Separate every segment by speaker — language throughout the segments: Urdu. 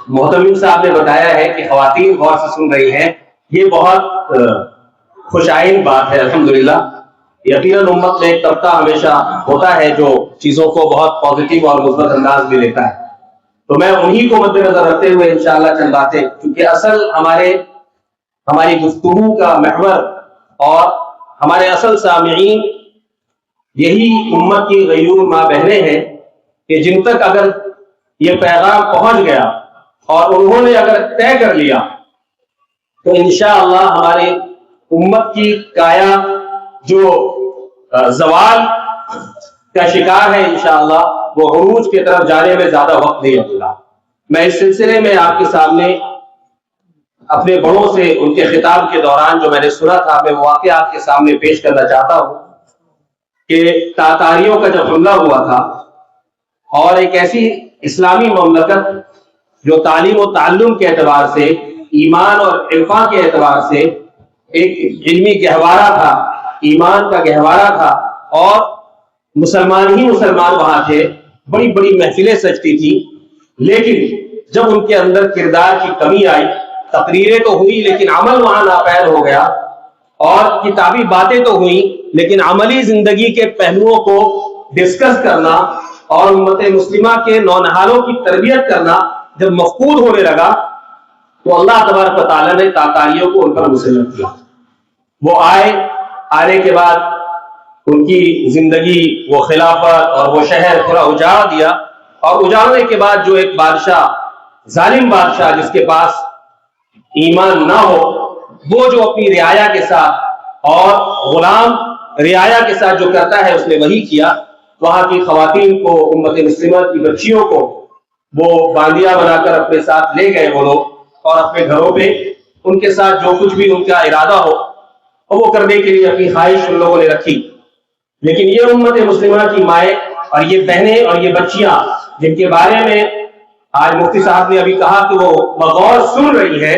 Speaker 1: محتمیم صاحب نے بتایا ہے کہ خواتین غور سے سن رہی ہیں، یہ بہت خوشائن بات ہے الحمدللہ۔ یقیناً امت میں ایک طبقہ ہمیشہ ہوتا ہے جو چیزوں کو بہت پازیٹیو اور مثبت انداز میں لیتا ہے، تو میں انہی کو مد نظر رکھتے ہوئے انشاءاللہ چند باتیں، کیونکہ اصل ہماری گفتگو کا محور اور ہمارے اصل سامعین یہی امت کی غیور ماں بہنیں ہیں کہ جن تک اگر یہ پیغام پہنچ گیا اور انہوں نے اگر طے کر لیا تو انشاءاللہ ہماری امت کی کایا جو زوال کا شکار ہے انشاءاللہ وہ عروج کی طرف جانے میں زیادہ وقت نہیں لگتا۔ میں اس سلسلے میں آپ کے سامنے اپنے بڑوں سے ان کے خطاب کے دوران جو میں نے سنا تھا، میں واقعہ آپ کے سامنے پیش کرنا چاہتا ہوں کہ تاتاریوں کا جب حملہ ہوا تھا اور ایک ایسی اسلامی مملکت جو تعلیم و تعلم کے اعتبار سے، ایمان اور عرفاں کے اعتبار سے ایک علمی گہوارہ تھا، ایمان کا گہوارہ تھا، اور مسلمان ہی مسلمان وہاں تھے، بڑی بڑی محفلیں سجتی تھی، لیکن جب ان کے اندر کردار کی کمی آئی، تقریریں تو ہوئی لیکن عمل وہاں ناپید ہو گیا، اور کتابی باتیں تو ہوئیں لیکن عملی زندگی کے پہلوؤں کو ڈسکس کرنا اور امت مسلمہ کے نونہالوں کی تربیت کرنا جب مفقود ہونے لگا تو اللہ تبارک و تعالیٰ نے تاتاریوں کو ان پر مسلط کیا۔ وہ آنے کے بعد ان کی زندگی، وہ خلافت اور وہ شہر پورا اجاڑ دیا، اور اجاڑنے کے بعد جو ایک بادشاہ، ظالم بادشاہ جس کے پاس ایمان نہ ہو، وہ جو اپنی رعایا کے ساتھ اور غلام رعایا کے ساتھ جو کرتا ہے اس نے وہی کیا۔ وہاں کی خواتین کو، امت مسلمہ کی بچیوں کو وہ باندیا بنا کر اپنے ساتھ لے گئے وہ لوگ، اور اپنے گھروں پہ ان کے ساتھ جو کچھ بھی ان کا ارادہ ہو وہ کرنے کے لیے اپنی خواہش ان لوگوں نے رکھی۔ لیکن یہ امت مسلمہ کی مائیں اور یہ بہنیں اور یہ بچیاں جن کے بارے میں آج مفتی صاحب نے ابھی کہا کہ وہ بغور سن رہی ہے،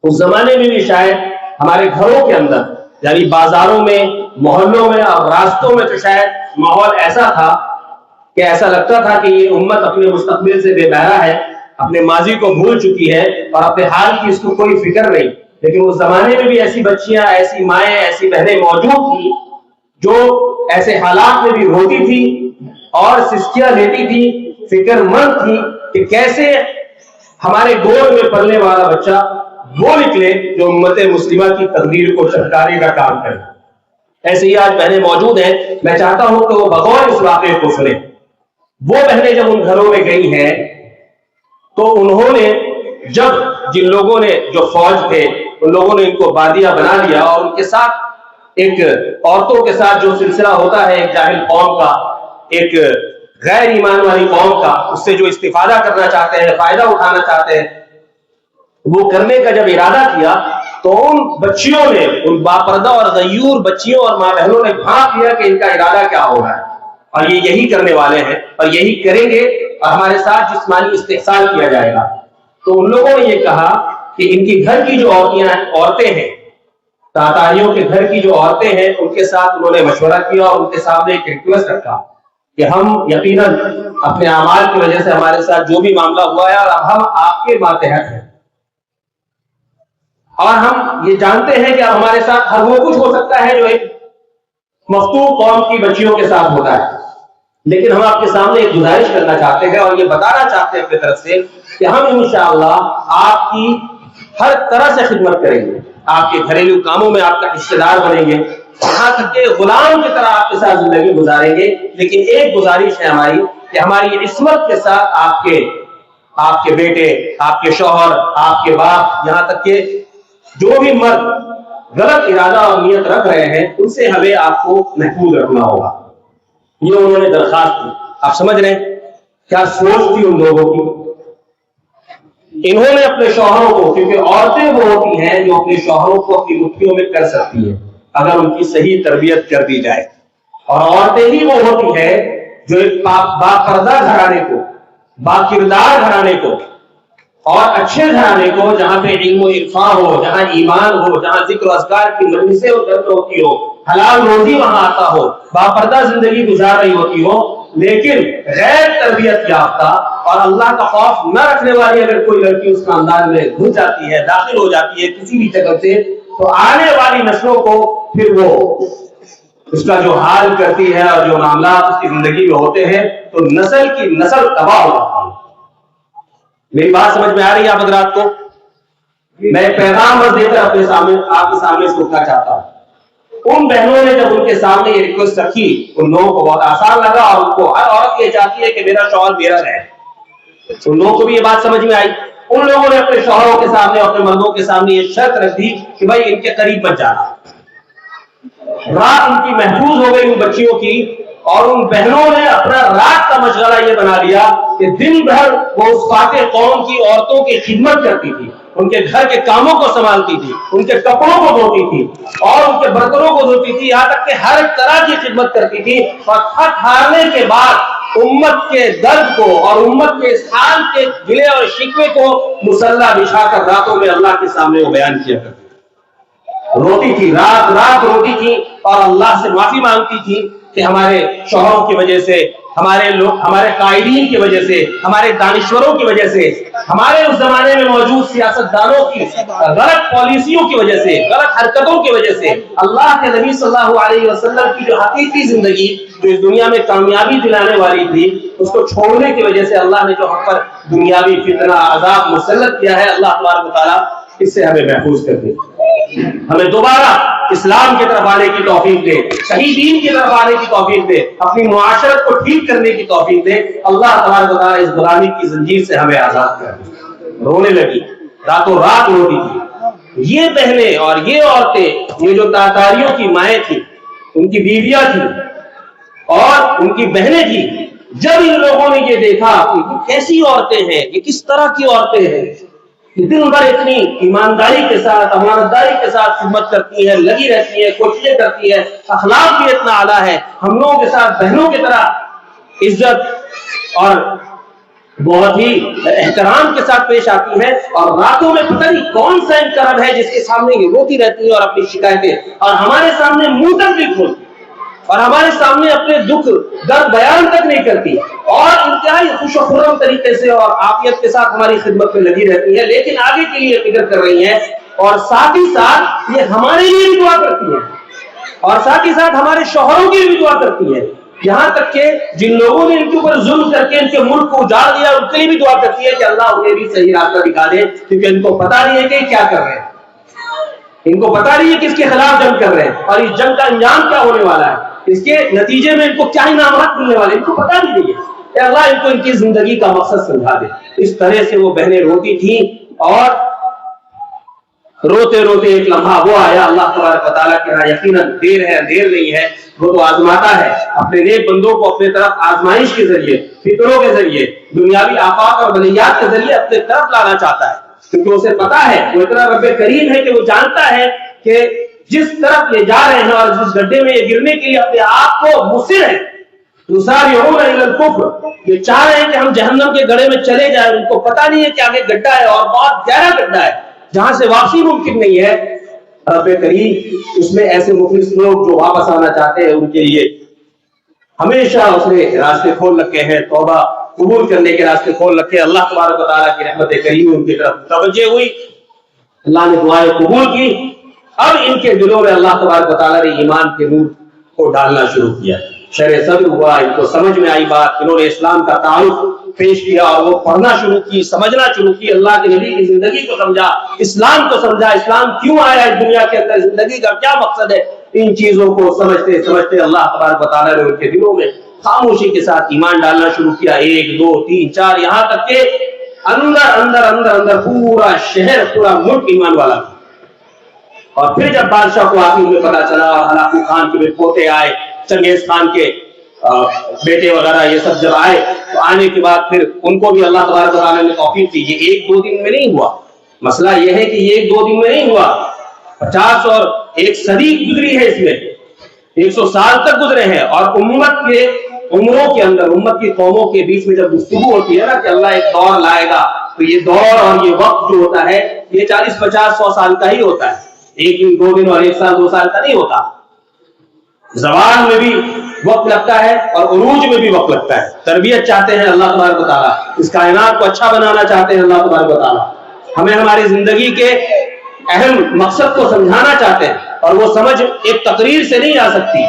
Speaker 1: اس زمانے میں بھی شاید ہمارے گھروں کے اندر، یعنی بازاروں میں، محلوں میں اور راستوں میں تو شاید ماحول ایسا تھا کہ ایسا لگتا تھا کہ یہ امت اپنے مستقبل سے بے بہرہ ہے، اپنے ماضی کو بھول چکی ہے اور اپنے حال کی اس کو کوئی فکر نہیں۔ لیکن اس زمانے میں بھی ایسی بچیاں، ایسی مائیں، ایسی بہنیں موجود تھیں جو ایسے حالات میں بھی روتی تھی اور سسکیاں لیتی تھی، فکر مند تھی کہ کیسے ہمارے گود میں پلنے والا بچہ وہ نکلے جو امت مسلمہ کی تقدیر کو چمکانے کا کام کرے۔ ایسے ہی آج بہنیں موجود ہیں، میں چاہتا ہوں کہ وہ بغور اس واقعے کو سنیں۔ وہ بہنیں جب ان گھروں میں گئی ہیں تو انہوں نے جب جن لوگوں نے، جو فوج تھے، ان لوگوں نے ان کو بادیا بنا لیا اور ان کے ساتھ ایک عورتوں کے ساتھ جو سلسلہ ہوتا ہے ایک جاہل قوم کا، ایک غیر ایمان والی قوم کا، اس سے جو استفادہ کرنا چاہتے ہیں، فائدہ اٹھانا چاہتے ہیں، وہ کرنے کا جب ارادہ کیا تو ان بچیوں نے، ان باپردہ اور غیور بچیوں اور ماں بہنوں نے بھانپ لیا کہ ان کا ارادہ کیا ہو رہا ہے، اور یہ یہی کرنے والے ہیں اور یہی کریں گے اور ہمارے ساتھ جسمانی استحصال کیا جائے گا۔ تو ان لوگوں نے یہ کہا کہ ان کی گھر کی جو عورتیں ہیں، تاتاریوں کے گھر کی جو عورتیں ہیں، ان کے ساتھ انہوں نے مشورہ کیا اور ان کے سامنے ایک ریکویسٹ رکھا کہ ہم یقیناً اپنے اعمال کی وجہ سے ہمارے ساتھ جو بھی معاملہ ہوا ہے اور اب ہم آپ کے ماتحت ہیں، اور ہم یہ جانتے ہیں کہ اب ہمارے ساتھ ہر وہ کچھ ہو سکتا ہے جو ایک مفتوح قوم کی بچیوں کے ساتھ ہوتا ہے، لیکن ہم آپ کے سامنے ایک گزارش کرنا چاہتے ہیں اور یہ بتانا چاہتے ہیں اپنی طرف سے کہ ہم انشاءاللہ آپ کی ہر طرح سے خدمت کریں گے، آپ کے گھریلو کاموں میں آپ کا حصہ دار بنیں گے، یہاں تک کہ غلام کی طرح آپ کے ساتھ زندگی گزاریں گے۔ لیکن ایک گزارش ہے ہماری کہ ہماری عصمت کے ساتھ آپ کے بیٹے، آپ کے شوہر، آپ کے باپ، یہاں تک کہ جو بھی مرد غلط ارادہ اور نیت رکھ رہے ہیں ان سے ہمیں آپ کو محفوظ رکھنا ہوگا۔ یہ انہوں نے درخواست کی۔ آپ سمجھ رہے ہیں کیا سوچ تھی ان لوگوں کی؟ انہوں نے اپنے شوہروں کو، کیونکہ عورتیں وہ ہوتی ہیں جو اپنے شوہروں کو اپنی مٹھیوں میں کر سکتی ہیں اگر ان کی صحیح تربیت کر دی جائے، اور عورتیں ہی وہ ہوتی ہیں جو ایک باپردہ گھرانے کو، باکردار گھرانے کو اور اچھے گھرانے کو جہاں پہ علم و عرفان ہو، جہاں ایمان ہو، جہاں ذکر و اذکار کی مجلسیں ہوتی ہو، حلال روزی وہاں آتا ہو، باپردہ زندگی گزار رہی ہوتی ہو، لیکن غیر تربیت یافتہ اور اللہ کا خوف نہ رکھنے والی اگر کوئی لڑکی اس خاندان میں گھس جاتی ہے، داخل ہو جاتی ہے کسی بھی جگہ سے، تو آنے والی نسلوں کو پھر وہ اس کا جو حال کرتی ہے اور جو معاملات اس کی زندگی میں ہوتے ہیں تو نسل کی نسل تباہ ہو جاتی ہے۔ میری بات سمجھ میں آ رہی ہے آپ حضرات کو؟ میں پیغام بس دے کر اپنے سامنے آپ کے سامنے اس کو رکھنا چاہتا ہوں۔ ان بہنوں نے جب ان کے سامنے یہ ریکویسٹ رکھی، ان لوگوں کو بہت آسان لگا، اور ان کو ہر عورت یہ چاہتی ہے کہ میرا شوہر میرا رہے، ان لوگوں کو بھی یہ بات سمجھ میں آئی۔ ان لوگوں نے اپنے شوہروں کے سامنے، اپنے مردوں کے سامنے یہ شرط رکھ دی کہ بھائی ان کے قریب مت جانا۔ رات ان کی محفوظ ہو گئی ان بچیوں کی، اور ان بہنوں نے اپنا رات کا مشغلہ یہ بنا لیا کہ دن بھر وہ اس فاتح قوم کی عورتوں کی خدمت کرتی تھی، ان کے گھر کے کاموں کو سنبھالتی تھی، ان کے کپڑوں کو دھوتی تھی اور ان کے برتنوں کو دھوتی تھی، یہاں تک کہ ہر طرح کی خدمت کرتی تھی۔ اور تھک ہارنے کے بعد امت کے درد کو اور امت کے اس حال کے گلے اور شکوے کو مصلی بچھا کر راتوں میں اللہ کے سامنے وہ بیان کیا کرتی، روتی تھی، رات رات روتی تھی اور اللہ سے معافی مانگتی تھی کہ ہمارے شوہروں کی وجہ سے، ہمارے قائدین کی وجہ سے، ہمارے دانشوروں کی وجہ سے، ہمارے اس زمانے میں موجود سیاستدانوں کی غلط پالیسیوں کی وجہ سے، غلط حرکتوں کی وجہ سے، اللہ کے نبی صلی اللہ علیہ وسلم کی جو حقیقی زندگی جو اس دنیا میں کامیابی دلانے والی تھی، اس کو چھوڑنے کی وجہ سے اللہ نے جو ہم پر دنیاوی فتنہ عذاب مسلط کیا ہے، اللہ تبارک و تعالیٰ اس سے ہمیں محفوظ کر دے، ہمیں دوبارہ اسلام کی طرف آنے کی توفیق دے، صحیح دین کی طرف آنے کی توفیق دے، اپنی معاشرت کو ٹھیک کرنے کی توفیق دے۔ اللہ تبارک و تعالیٰ اس غلامی کی زنجیر سے ہمیں آزاد کر دے۔ رونے لگی، راتوں رات روتی تھی۔ یہ بہنیں اور یہ عورتیں، یہ جو تاتاریوں کی مائیں تھیں، ان کی بیویاں تھیں اور ان کی بہنیں تھیں، جب ان لوگوں نے یہ دیکھا کہ یہ کیسی عورتیں ہیں، یہ کس طرح کی عورتیں ہیں، دن بھر اتنی ایمانداری کے ساتھ، امانتداری کے ساتھ خدمت کرتی ہے، لگی رہتی ہے، کوششیں کرتی ہے، اخلاق بھی اتنا اعلیٰ ہے، ہم لوگوں کے ساتھ بہنوں کی طرح عزت اور بہت ہی احترام کے ساتھ پیش آتی ہے، اور راتوں میں پتہ نہیں کون سا انقلاب ہے جس کے سامنے یہ روتی رہتی ہے اور اپنی شکایتیں، اور ہمارے سامنے منہ تک نہیں کھولتی اور ہمارے سامنے اپنے دکھ درد بیان تک نہیں کرتی، اور انتہائی خوش و خرم طریقے سے اور عافیت کے ساتھ ہماری خدمت میں لگی رہتی ہے، لیکن آگے کے لیے فکر کر رہی ہیں، اور ساتھ ہی ساتھ یہ ہمارے لیے بھی دعا کرتی ہے، اور ساتھ ہی ساتھ ہمارے شوہروں کے لیے بھی دعا کرتی ہے، یہاں تک کہ جن لوگوں نے ان کے اوپر ظلم کر کے ان کے ملک کو اجاڑ دیا ان کے لیے بھی دعا کرتی ہے کہ اللہ انہیں بھی صحیح راستہ دکھا دے، کیونکہ ان کو پتہ نہیں ہے کہ کیا کر رہے ہیں، ان کو پتہ نہیں ہے کہ اس کے خلاف جنگ کر رہے ہیں اور اس جنگ کا انجام کیا ہونے والا ہے، اس کے نتیجے میں ان کو کیا انعامات ملنے والے، ان کو پتہ نہیں ہے کہ اللہ ان کو ان کی زندگی کا مقصد سمجھا دے۔ اس طرح سے وہ بہنیں روتی تھیں، اور روتے روتے ایک لمحہ وہ آیا اللہ تبارک و تعالیٰ کے ہاں، یقیناً دیر ہے اندھیر نہیں ہے، وہ تو آزماتا ہے اپنے نیک بندوں کو، اپنے طرف آزمائش کے ذریعے، فطروں کے ذریعے، دنیاوی آفات اور بلیات کے ذریعے اپنے طرف لانا چاہتا ہے، کیونکہ اسے پتا ہے، وہ اتنا رب کریم ہے کہ وہ جانتا ہے کہ جس طرف یہ جا رہے ہیں اور جس گڈھے میں یہ گرنے کے لیے اپنے آپ کو مصر ہے، یسارعون الی الکفر، یہ چاہ رہے ہیں کہ ہم جہنم کے گڑھے میں چلے جائیں، ان کو پتا نہیں ہے کہ آگے گڈھا ہے اور بہت گہرا گڈھا ہے جہاں سے واپسی ممکن نہیں ہے۔ رب کریم اس میں ایسے مخلص لوگ جو واپس آنا چاہتے ہیں ان کے لیے ہمیشہ اس نے راستے کھول رکھے ہیں، توبہ قبول کرنے کے راستے کھول رکھے۔ اللہ تبارک و تعالیٰ کی رحمت کریم ان کی طرف توجہ ہوئی، اللہ نے دعائیں قبول کی، اب ان کے دلوں میں اللہ تبارک و تعالیٰ نے ایمان کے نور کو ڈالنا شروع کیا، شرح صدر ہوا، ان کو سمجھ میں آئی بات، انہوں نے اسلام کا تعارف پیش کیا اور وہ پڑھنا شروع کی، سمجھنا شروع کی، اللہ کے نبی کی زندگی کو سمجھا، اسلام کو سمجھا، اسلام کیوں آیا اس دنیا کے اندر، زندگی کا کیا مقصد ہے، ان چیزوں کو سمجھتے سمجھتے اللہ تبارک و تعالیٰ نے ان کے دلوں میں خاموشی کے ساتھ ایمان ڈالنا شروع کیا، 1 2 3 4، یہاں تک کہ اندر اندر اندر اندر پورا شہر، پورا ملک ایمان والا تھا۔ اور پھر جب بادشاہ کو آخر میں پتا چلا، ہلاکو خان کے پوتے آئے، چنگیز خان کے بیٹے وغیرہ یہ سب جب آئے، تو آنے کے بعد پھر ان کو بھی اللہ تبارک و تعالیٰ نے توفیق دی۔ یہ 1 2 دن میں نہیں ہوا، مسئلہ یہ ہے کہ یہ 1 2 دن میں نہیں ہوا، 50 اور 1 صدی گزری ہے، اس میں 100 سال تک گزرے ہیں، اور امت کے عمروں کے اندر، امت کی قوموں کے بیچ میں جب گفتگو ہوتی ہے نا کہ اللہ ایک دور لائے گا، تو یہ دور اور یہ وقت جو ہوتا ہے یہ 40 50 100 سال کا ہی ہوتا ہے، 1 دن 2 دن اور 1 سال 2 سال کا نہیں ہوتا۔ زوال میں بھی وقت لگتا ہے اور عروج میں بھی وقت لگتا ہے۔ تربیت چاہتے ہیں اللہ تبارک و تعالیٰ، اس کائنات کو اچھا بنانا چاہتے ہیں اللہ تبارک و تعالیٰ، ہمیں ہماری زندگی کے اہم مقصد کو سمجھانا چاہتے ہیں، اور وہ سمجھ ایک تقریر سے نہیں آ سکتی۔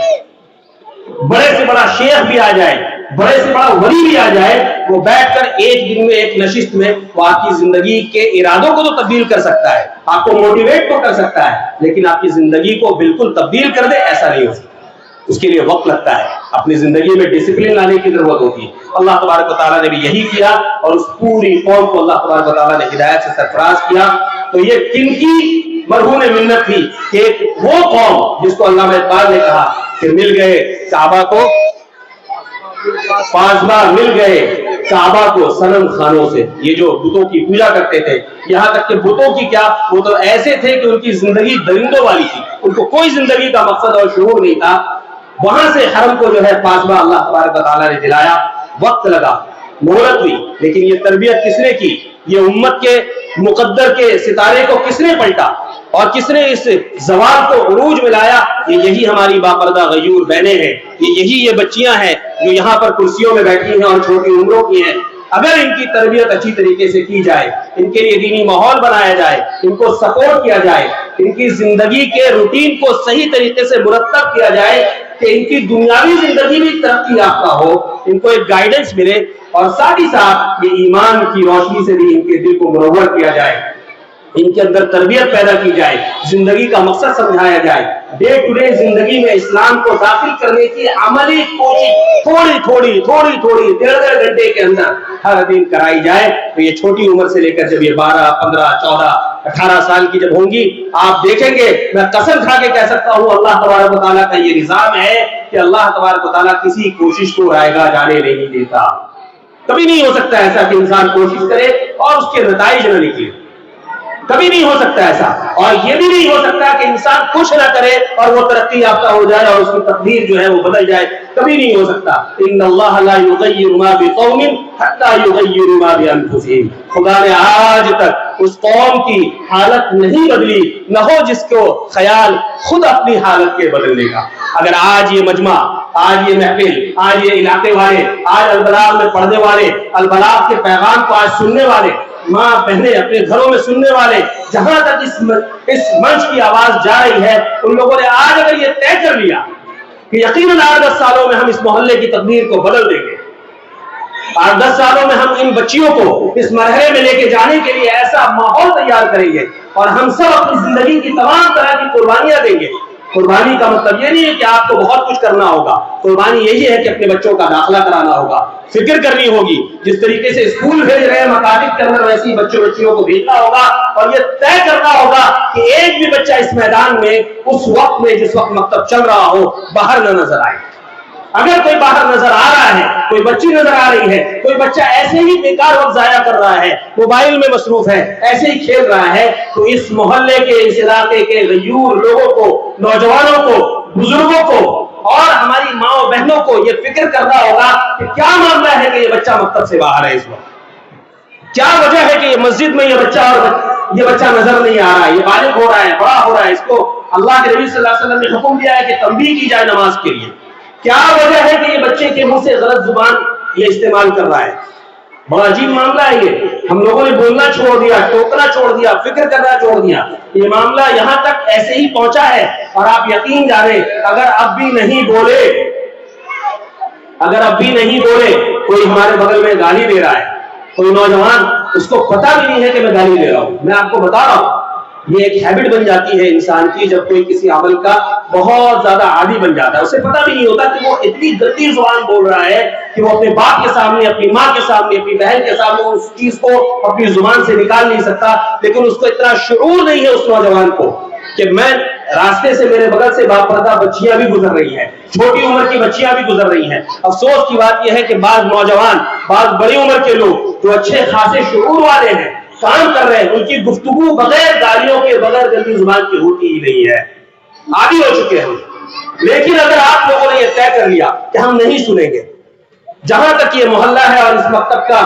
Speaker 1: بڑے سے بڑا شیخ بھی آ جائے، بڑے سے بڑا ولی بھی آ جائے، وہ بیٹھ کر ایک دن میں ایک نشست میں وہ آپ کی زندگی کے ارادوں کو تو تبدیل کر سکتا ہے، آپ کو موٹیویٹ تو کر سکتا ہے، لیکن آپ کی زندگی کو بالکل تبدیل کر دے ایسا نہیں ہو سکتا۔ اس کے لیے وقت لگتا ہے، اپنی زندگی میں ڈسپلن لانے کی ضرورت ہوتی ہے۔ اللہ تبارک و تعالیٰ نے بھی یہی کیا، اور اس پوری قوم کو اللہ تبارک و تعالیٰ نے ہدایت سے سرفراز کیا۔ تو یہ کن کی مرہون منت تھی کہ وہ قوم جس کو علامہ اقبال نے کہا کہ مل گئے کعبہ کو پاسباں، مل گئے کعبہ کو صنم خانوں سے۔ یہ جو بتوں کی پوجا کرتے تھے، یہاں تک کہ بتوں کی کیا، وہ تو ایسے تھے کہ ان کی زندگی درندوں والی تھی، ان کو کوئی زندگی کا مقصد اور شعور نہیں تھا۔ وہاں سے حرم کو جو ہے پاسباں اللہ تبارک و تعالیٰ نے دلایا، وقت لگا، مہلت ہوئی، لیکن یہ تربیت کس نے کی؟ یہ امت کے مقدر کے ستارے کو کس نے پلٹا اور کس نے اس زوال کو عروج میں لایا؟ یہی ہماری باپردہ غیور بہنیں ہیں، یہی یہ بچیاں ہیں جو یہاں پر کرسیوں میں بیٹھی ہیں اور چھوٹی عمروں کی ہیں۔ اگر ان کی تربیت اچھی طریقے سے کی جائے، ان کے لیے دینی ماحول بنایا جائے، ان کو سپورٹ کیا جائے، ان کی زندگی کے روٹین کو صحیح طریقے سے مرتب کیا جائے کہ ان کی دنیاوی زندگی بھی ترقی یافتہ ہو، ان کو ایک گائیڈنس ملے، اور ساتھ ہی ساتھ یہ ایمان کی روشنی سے بھی ان کے دل کو منور کیا جائے، ان کے اندر تربیت پیدا کی جائے، زندگی کا مقصد سمجھایا جائے، ڈے ٹو ڈے زندگی میں اسلام کو داخل کرنے کی عملی کوشش تھوڑی تھوڑی 1.5 گھنٹے کے اندر ہر دن کرائی جائے، تو یہ چھوٹی عمر سے لے کر جب یہ 12 15 14 18 سال کی جب ہوں گی، آپ دیکھیں گے، میں قسم کھا کے کہہ سکتا ہوں اللہ تبارک و تعالیٰ کا یہ نظام ہے کہ اللہ تبارک و تعالیٰ کسی کوشش کو رائے گاہ جانے نہیں دیتا۔ کبھی نہیں ہو سکتا ایسا کہ انسان کوشش کرے اور اس کے نتائج نہ نکلے، کبھی نہیں ہو سکتا ایسا، اور یہ بھی نہیں ہو سکتا کہ انسان کچھ نہ کرے اور وہ ترقی یافتہ ہو جائے اور اس کی تقدیر جو ہے وہ بدل جائے، کبھی نہیں ہو سکتا۔ ان اللہ لا یغیر ما بقوم حتی یغیروا ما بانفسہم، خدا نے آج تک اس قوم کی حالت نہیں بدلی، نہ ہو جس کو خیال خود اپنی حالت کے بدلنے کا۔ اگر آج یہ مجمع، آج یہ محفل، آج یہ علاقے والے، آج البلاغ میں پڑھنے والے، البلاغ کے پیغام کو آج سننے والے، ماں بہنیں اپنے گھروں میں سننے والے، جہاں تک اس منچ کی آواز جا رہی ہے، ان لوگوں نے آج اگر یہ طے کر لیا کہ یقیناً 8-10 سالوں میں ہم اس محلے کی تقدیر کو بدل دیں گے، 8-10 سالوں میں ہم ان بچیوں کو اس مرحلے میں لے کے جانے کے لیے ایسا ماحول تیار کریں گے، اور ہم سب اپنی زندگی کی تمام طرح کی قربانیاں دیں گے۔ قربانی کا مطلب یہ نہیں ہے کہ آپ کو بہت کچھ کرنا ہوگا، قربانی یہی ہے کہ اپنے بچوں کا داخلہ کرانا ہوگا، فکر کرنی ہوگی، جس طریقے سے اسکول بھیج رہے ہیں مکاتب کے اندر ویسے ہی بچیوں کو بھیجنا ہوگا، اور یہ طے کرنا ہوگا کہ ایک بھی بچہ اس میدان میں اس وقت میں جس وقت مکتب چل رہا ہو باہر نہ نظر آئے۔ اگر کوئی باہر نظر آ رہا ہے، کوئی بچی نظر آ رہی ہے، کوئی بچہ ایسے ہی بیکار وقت ضائع کر رہا ہے، موبائل میں مصروف ہے، ایسے ہی کھیل رہا ہے، تو اس محلے کے، اس علاقے کے غیور لوگوں کو، نوجوانوں کو، بزرگوں کو اور ہماری ماں و بہنوں کو یہ فکر کرنا ہوگا کہ کیا معاملہ ہے کہ یہ بچہ مکتب سے باہر ہے، اس وقت کیا وجہ ہے کہ یہ مسجد میں یہ بچہ نظر نہیں آ رہا ہے، یہ بالغ ہو رہا ہے، بڑا ہو رہا ہے، اس کو اللہ کے نبی صلی اللہ علیہ وسلم نے حکم دیا ہے کہ تنبیہ کی جائے نماز کے لیے۔ کیا وجہ ہے کہ یہ بچے کے منہ سے غلط زبان یہ استعمال کر رہا ہے؟ بڑا عجیب معاملہ ہے یہ، ہم لوگوں نے بولنا چھوڑ دیا، ٹوکنا چھوڑ دیا، فکر کرنا چھوڑ دیا، یہ معاملہ یہاں تک ایسے ہی پہنچا ہے، اور آپ یقین جانیں اگر اب بھی نہیں بولے، کوئی ہمارے بغل میں گالی دے رہا ہے، کوئی نوجوان، اس کو پتہ بھی نہیں ہے کہ میں گالی دے رہا ہوں، میں آپ کو بتا رہا ہوں، یہ ایک ہیبٹ بن جاتی ہے انسان کی، جب کوئی کسی عمل کا بہت زیادہ عادی بن جاتا ہے، اسے پتہ بھی نہیں ہوتا کہ وہ اتنی گندی زبان بول رہا ہے کہ وہ اپنے باپ کے سامنے، اپنی ماں کے سامنے، اپنی بہن کے سامنے اس چیز کو اپنی زبان سے نکال نہیں سکتا، لیکن اس کو اتنا شعور نہیں ہے اس نوجوان کو کہ میں راستے سے میرے بغل سے باپردہ بچیاں بھی گزر رہی ہیں، چھوٹی عمر کی بچیاں بھی گزر رہی ہیں۔ افسوس کی بات یہ ہے کہ بعض نوجوان، بعض بڑی عمر کے لوگ جو اچھے خاصے شعور والے ہیں، کام کر رہے ہیں، ان کی گفتگو بغیر گالیوں کے، بغیر گندی زبان کی ہوتی ہی نہیں ہے، عادی ہو چکے ہیں۔ لیکن اگر آپ لوگوں نے یہ طے کر لیا کہ ہم نہیں سنیں گے، جہاں تک یہ محلہ ہے اور اس مکتب کا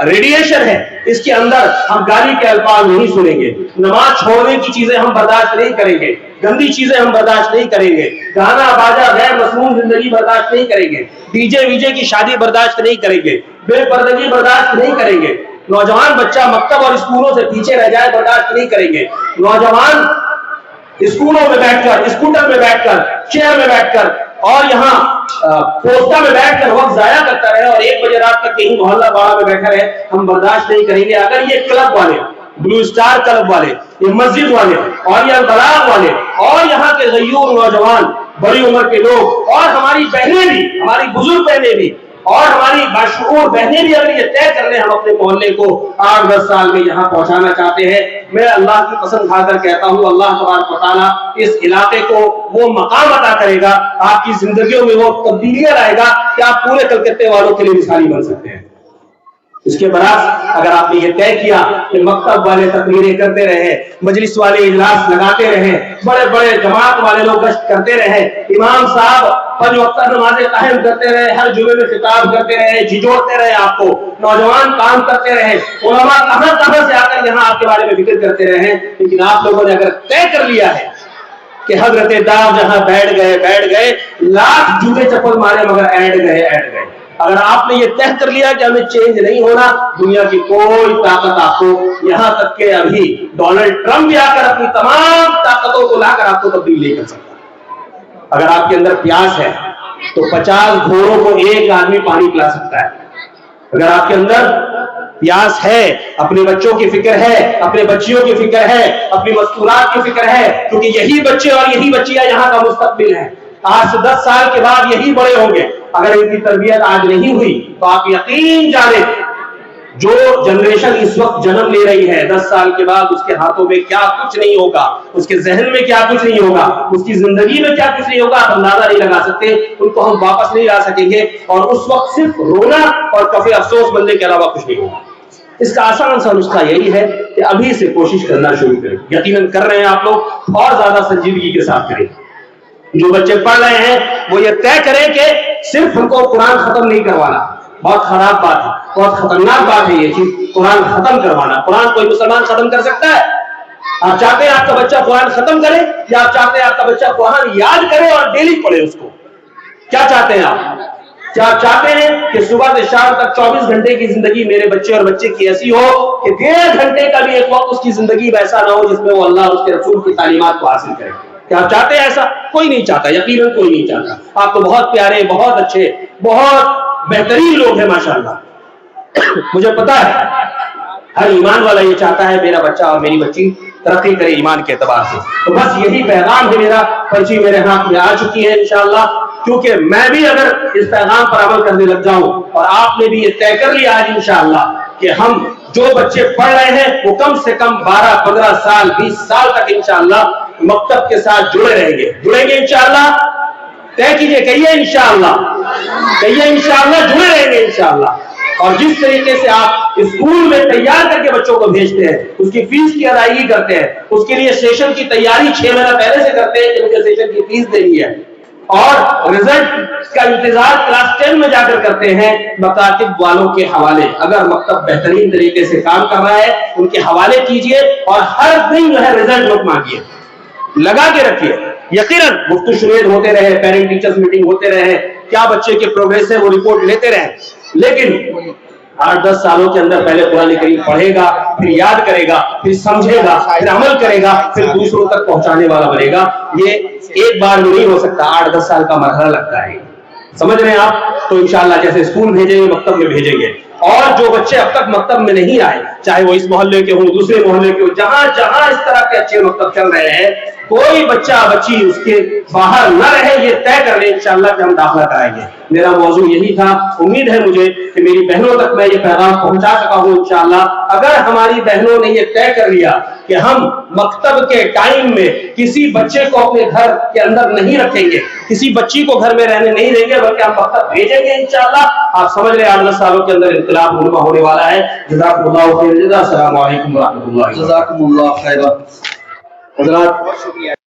Speaker 1: ریڈیشن ہے، اس کے اندر ہم گالی کے الفاظ نہیں سنیں گے، نماز چھوڑنے کی چیزیں ہم برداشت نہیں کریں گے، گندی چیزیں ہم برداشت نہیں کریں گے، گانا باجا غیر مسموم زندگی برداشت نہیں کریں گے، ڈی جے وی جے کی شادی برداشت نہیں کریں گے، بے پردگی برداشت نہیں کریں گے، نوجوان بچہ مکتب اور اسکولوں سے پیچھے رہ جائے برداشت نہیں کریں گے، نوجوان اسکولوں میں بیٹھ کر، اسکوٹر میں بیٹھ کر، چیئر میں بیٹھ کر اور یہاں پوسٹا میں بیٹھ کر وقت ضائع کرتا رہے اور 1 بجے رات تک کہیں محلہ باڑہ میں بیٹھا رہے، ہم برداشت نہیں کریں گے۔ اگر یہ کلب والے، بلو اسٹار کلب والے، یہ مسجد والے اور یہ البلاغ والے اور یہاں کے غیور نوجوان، بڑی عمر کے لوگ اور ہماری بہنیں بھی، ہماری بزرگ بہنیں بھی اور ہماری باشعور بہنیں بھی اگر یہ طے کر لیں ہم اپنے محلے کو 8-10 سال میں یہاں پہنچانا چاہتے ہیں، میں اللہ کی قسم کھا کر کہتا ہوں اللہ تبارک و تعالیٰ اس علاقے کو وہ مقام عطا کرے گا، آپ کی زندگیوں میں وہ تبدیلیاں لائے گا کہ آپ پورے کلکتے والوں کے لیے مثالی بن سکتے ہیں۔ اس کے برعکس اگر آپ نے یہ طے کیا کہ مکتب والے تقریریں کرتے رہے، مجلس والے اجلاس لگاتے رہے، بڑے بڑے جماعت والے لوگ گشت کرتے رہے، امام صاحب 5 وقت نمازیں قائم کرتے رہے، ہر جمعے میں خطاب کرتے رہے، جھجھوڑتے رہے آپ کو، نوجوان کام کرتے رہے، علماء کہاں سے آ کر یہاں آپ کے بارے میں فکر کرتے رہے، لیکن آپ لوگوں نے اگر طے کر لیا ہے کہ حضرت داؤد جہاں بیٹھ گئے، لاکھ جوتے چپل مارے مگر اینڈ گئے۔ اگر آپ نے یہ طے کر لیا کہ ہمیں چینج نہیں ہونا، دنیا کی کوئی طاقت آپ کو، یہاں تک کہ ابھی ڈونلڈ ٹرمپ بھی آ کر اپنی تمام طاقتوں کو لا کر آپ کو تبدیل نہیں کر سکتا۔ اگر آپ کے اندر پیاس ہے تو 50 گھوڑوں کو ایک آدمی پانی پلا سکتا ہے۔ اگر آپ کے اندر پیاس ہے، اپنے بچوں کی فکر ہے، اپنے بچیوں کی فکر ہے، اپنی مستورات کی فکر ہے، کیونکہ یہی بچے اور یہی بچیاں یہاں کا مستقبل ہے، آج سے 10 سال کے بعد یہی بڑے ہوں گے۔ اگر ان کی تربیت آج نہیں ہوئی تو آپ یقین جانیں جو جنریشن اس وقت جنم لے رہی ہے 10 سال کے بعد اس کے ہاتھوں میں کیا کچھ نہیں ہوگا، اس کے ذہن میں کیا کچھ نہیں ہوگا، اس کی زندگی میں کیا کچھ نہیں ہوگا، آپ اندازہ نہیں لگا سکتے، ان کو ہم واپس نہیں لا سکیں گے اور اس وقت صرف رونا اور کفے افسوس بننے کے علاوہ کچھ نہیں ہوگا۔ اس کا آسان سا نسخہ یہی ہے کہ ابھی سے کوشش کرنا شروع کریں، یقیناً کر رہے ہیں آپ لوگ، اور زیادہ سنجیدگی کے ساتھ کریں۔ جو بچے پڑھ رہے ہیں وہ یہ طے کریں کہ صرف ہم کو قرآن ختم نہیں کروانا، بہت خراب بات ہے، بہت خطرناک بات ہے یہ چیز، قرآن ختم کروانا۔ قرآن کوئی مسلمان ختم کر سکتا ہے؟ آپ چاہتے ہیں آپ کا بچہ قرآن ختم کرے یا آپ چاہتے ہیں آپ کا بچہ قرآن یاد کرے اور ڈیلی پڑھے اس کو؟ کیا چاہتے ہیں آپ؟ کیا آپ چاہتے ہیں کہ صبح سے شام تک 24 گھنٹے کی زندگی میرے بچے اور بچے کی ایسی ہو کہ 1.5 گھنٹے کا بھی ایک وقت اس کی زندگی ویسا نہ ہو جس میں وہ اللہ اور اس کے رسول کی تعلیمات کو حاصل کرے؟ کیا آپ چاہتے ہیں ایسا؟ کوئی نہیں چاہتا، یقیناً کوئی نہیں چاہتا۔ آپ تو بہت پیارے، بہت اچھے، بہت بہترین لوگ ہیں ماشاءاللہ، مجھے پتا ہے ہر ایمان والا یہ چاہتا ہے میرا بچہ اور میری بچی ترقی کرے ایمان کے اعتبار سے۔ تو بس یہی پیغام ہے میرا، پرچی میرے ہاتھ میں آ چکی ہے انشاءاللہ، کیونکہ میں بھی اگر اس پیغام پر عمل کرنے لگ جاؤں اور آپ نے بھی یہ طے کر لیا آج انشاءاللہ کہ ہم جو بچے پڑھ رہے ہیں وہ کم سے کم 12-15 سال 20 سال تک انشاءاللہ مکتب کے ساتھ جڑیں گے انشاءاللہ، طے کیجئے، کہیے انشاءاللہ، کہیے انشاءاللہ، جڑے رہیں گے انشاءاللہ۔ اور جس طریقے سے آپ اسکول میں تیار کر کے بچوں کو بھیجتے ہیں، اس کی فیس کی ادائیگی کرتے ہیں، اس کے لیے سیشن کی تیاری 6 مہینہ پہلے سے کرتے ہیں کہ مجھے سیشن کی فیس دینی ہے، اور رزلٹ کا انتظار کلاس 10 میں جا کر کرتے ہیں مکاتب والوں کے حوالے۔ اگر مکتب بہترین طریقے سے کام کر رہا ہے ان کے حوالے کیجئے اور ہر دن جو ہے رزلٹ نوٹ مانگیے، لگا کے رکھیے۔ یقیناً گفتگو شنید ہوتے رہے، پیرنٹ ٹیچرز میٹنگ ہوتے رہے، کیا بچے کے پروگریس ہے وہ رپورٹ لیتے رہے، لیکن 8-10 سالوں کے اندر پہلے قرآن کریم پڑھے گا، پھر یاد کرے گا، پھر سمجھے گا، پھر عمل کرے گا، پھر دوسروں تک پہنچانے والا بنے گا۔ یہ ایک بار میں نہیں ہو سکتا، 8-10 سال کا مرحلہ لگتا ہے، سمجھ رہے ہیں آپ؟ تو انشاءاللہ جیسے اسکول بھیجیں گے مکتب میں بھیجیں گے، اور جو بچے اب تک مکتب میں نہیں آئے، چاہے وہ اس محلے کے ہوں، دوسرے محلے کے ہوں، جہاں جہاں اس طرح کے اچھے مکتب چل رہے ہیں، کوئی بچہ بچی اس کے باہر نہ رہے، یہ طے کر لیں انشاءاللہ کہ ہم داخلہ کرائیں گے۔ میرا موضوع یہی تھا، امید ہے مجھے کہ میری بہنوں تک میں یہ پیغام پہنچا سکا ہوں انشاءاللہ۔ اگر ہماری بہنوں نے یہ طے کر لیا کہ ہم مکتب کے ٹائم میں کسی بچے کو اپنے گھر کے اندر نہیں رکھیں گے، کسی بچی کو گھر میں رہنے نہیں دیں گے، بلکہ ہم مکتب بھیجیں گے انشاءاللہ، آپ سمجھ رہے ہیں 8-10 سالوں کے اندر انقلاب رونما ہونے والا ہے۔ جزاکم اللہ خیر، السلام علیکم ورحمۃ اللہ۔
Speaker 2: جزاکم اللہ خیر۔
Speaker 1: حضرات